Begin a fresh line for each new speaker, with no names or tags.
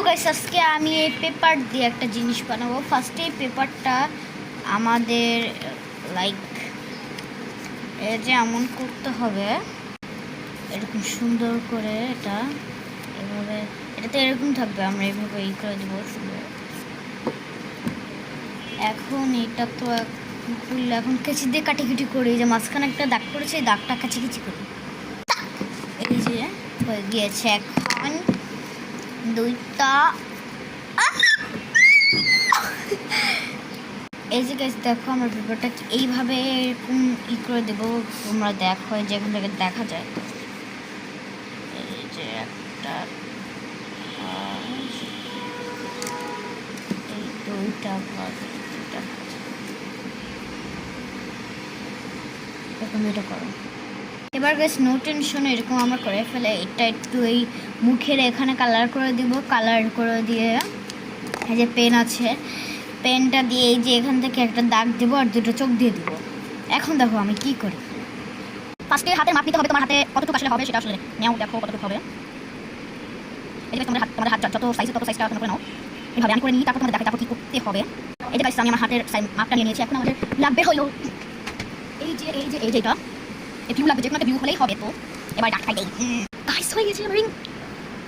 Guys আজকে আমি এই পেপার দিয়ে একটা জিনিস বানাবো। ফার্স্টে এই পেপারটা আমাদের লাইক এই যে এমন করতে হবে, এরকম সুন্দর করে এটা এভাবে, এটাতে এরকম থাকবে, আমরা এইভাবে ই করে দেবো সুন্দর। এখন এটা তো খুললে এখন কেচি দিয়ে কাটিকুটি করি, যে মাঝখানে একটা দাগ করেছে, এই দাগটা কাচিকুচি করি। এই যে হয়ে গিয়েছে। এখন দুইটা এই যে গাইস দেখো, আমরা পেপারটা এইভাবে এরকম ই করে দেবো, তোমরা দেখো যে এখান থেকে দেখা যায়। এই যে একটা এই দুইটা ভাগ, এরকম এটা করো। এবার গাইস নো টেনশন, এরকম আমরা করে ফেলে। এটা একটু এই মুখের এখানে কালার করে দিব, কালার করে দিয়ে এই যে পেন আছে, পেনটা দিয়ে এই যে এখান থেকে একটা দাগ দেবো আর দুটো চোখ দিয়ে দিব। এখন দেখো আমি কি করি। ফার্স্টে হাতের মাপ নিতে হবে, তোমার হাতে কতটুকু আসলে হবে সেটা আসলে নাও, দেখো কতটুকু হবে। এই যে তোমাদের হাত যত সাইজে তত সাইজটা করে নাও, এইভাবে আমি করে নিই। তারপর তোমাদের দেখো কি করতে হবে। এই যে গাইস আমি আমার হাতের মাপটা নিয়ে নিয়েছি। এখন আমাদের লাগবে হলো এই যে এই যে এই যেটা ভিউ লাগবে, যে কোনো একটা ভিউ হলেই হবে। তো এবার ডাক্তার দেই গাইস হয়ে গেছে আমার রিং।